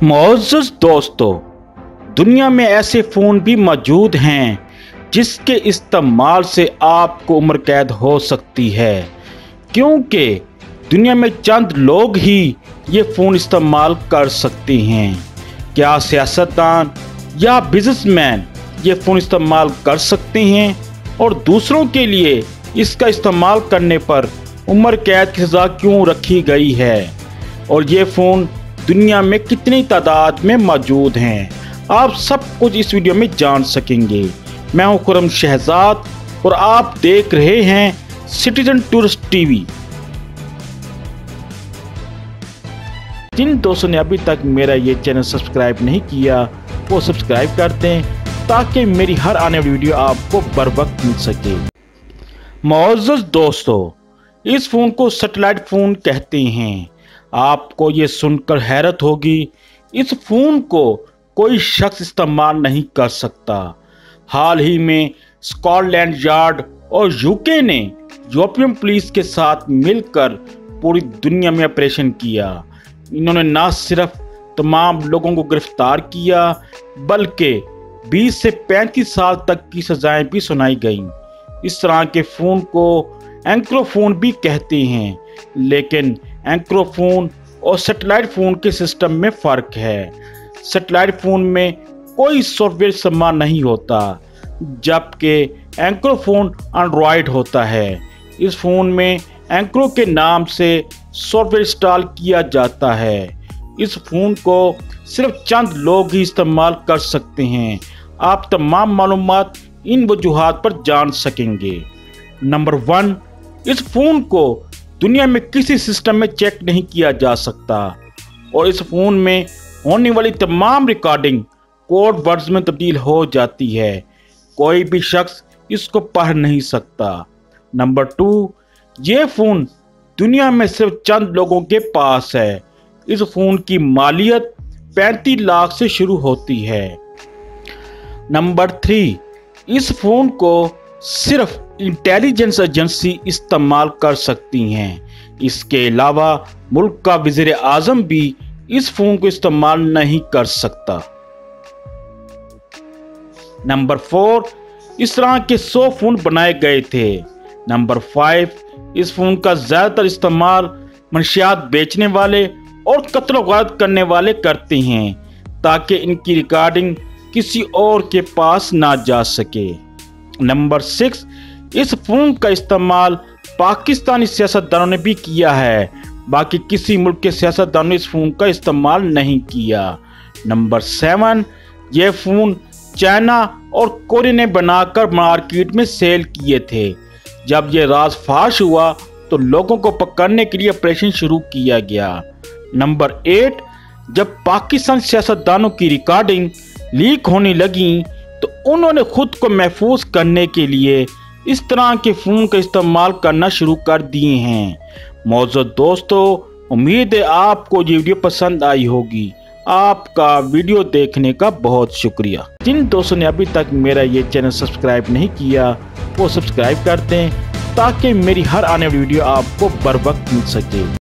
मोअज़्ज़ज़ दोस्तों, दुनिया में ऐसे फ़ोन भी मौजूद हैं जिसके इस्तेमाल से आपको उम्र कैद हो सकती है, क्योंकि दुनिया में चंद लोग ही ये फ़ोन इस्तेमाल कर सकते हैं। क्या सियासतदान या बिजनेसमैन ये फ़ोन इस्तेमाल कर सकते हैं और दूसरों के लिए इसका इस्तेमाल करने पर उम्र कैद की सज़ा क्यों रखी गई है, और ये फ़ोन दुनिया में कितनी तादाद में मौजूद हैं, आप सब कुछ इस वीडियो में जान सकेंगे। मैं हूं खुर्रम शहजाद और आप देख रहे हैं सिटीजन टूरिस्ट टीवी। जिन दोस्तों ने अभी तक मेरा ये चैनल सब्सक्राइब नहीं किया वो सब्सक्राइब कर दें ताकि मेरी हर आने वाली वीडियो आपको बर वक्त मिल सके। मोअज़्ज़ज़ दोस्तों, इस फ़ोन को सैटेलाइट फ़ोन कहते हैं। आपको ये सुनकर हैरत होगी, इस फ़ोन को कोई शख्स इस्तेमाल नहीं कर सकता। हाल ही में स्कॉटलैंड यार्ड और यूके ने यूरोपियन पुलिस के साथ मिलकर पूरी दुनिया में ऑपरेशन किया। इन्होंने न सिर्फ तमाम लोगों को गिरफ्तार किया बल्कि 20 से 35 साल तक की सजाएं भी सुनाई गईं। इस तरह के फ़ोन को एंक्रोफोन भी कहते हैं, लेकिन एंक्रोफोन और सैटेलाइट फ़ोन के सिस्टम में फ़र्क है। सैटेलाइट फ़ोन में कोई सॉफ्टवेयर इस्तेमाल नहीं होता, जबकि एंक्रोफोन एंड्रॉयड होता है। इस फ़ोन में एंक्रो के नाम से सॉफ्टवेयर इंस्टॉल किया जाता है। इस फ़ोन को सिर्फ चंद लोग ही इस्तेमाल कर सकते हैं। आप तमाम मालूमात इन वजूहात पर जान सकेंगे। नंबर 1, इस फ़ोन को दुनिया में किसी सिस्टम में चेक नहीं किया जा सकता और इस फ़ोन में होने वाली तमाम रिकॉर्डिंग कोड वर्ड्स में तब्दील हो जाती है। कोई भी शख्स इसको पढ़ नहीं सकता। नंबर 2, ये फ़ोन दुनिया में सिर्फ चंद लोगों के पास है। इस फ़ोन की मालियत 35 लाख से शुरू होती है। नंबर 3, इस फ़ोन को सिर्फ इंटेलिजेंस एजेंसी इस्तेमाल कर सकती हैं। इसके अलावा मुल्क का वज़ीर आज़म भी इस फ़ोन को इस्तेमाल नहीं कर सकता। नंबर 4, इस तरह के 100 फ़ोन बनाए गए थे। नंबर 5, इस फ़ोन का ज़्यादातर इस्तेमाल मंशियात बेचने वाले और कत्ल गारत करने वाले करते हैं ताकि इनकी रिकॉर्डिंग किसी और के पास ना जा सके। नंबर 6, इस फ़ोन का इस्तेमाल पाकिस्तानी सियासतदानों ने भी किया है, बाकी किसी मुल्क के सियासतदानों ने इस फ़ोन का इस्तेमाल नहीं किया। नंबर 7, यह फ़ोन चाइना और कोरिया ने बनाकर मार्केट में सेल किए थे। जब यह राज फाश हुआ तो लोगों को पकड़ने के लिए ऑपरेशन शुरू किया गया। नंबर 8, जब पाकिस्तान सियासतदानों की रिकॉर्डिंग लीक होने लगी तो उन्होंने खुद को महफूज करने के लिए इस तरह के फ़ोन का इस्तेमाल करना शुरू कर दिए हैं। मोअज़्ज़ज़ दोस्तों, उम्मीद है आपको ये वीडियो पसंद आई होगी। आपका वीडियो देखने का बहुत शुक्रिया। जिन दोस्तों ने अभी तक मेरा ये चैनल सब्सक्राइब नहीं किया वो सब्सक्राइब कर दें ताकि मेरी हर आने वाली वीडियो आपको बर वक्त मिल सके।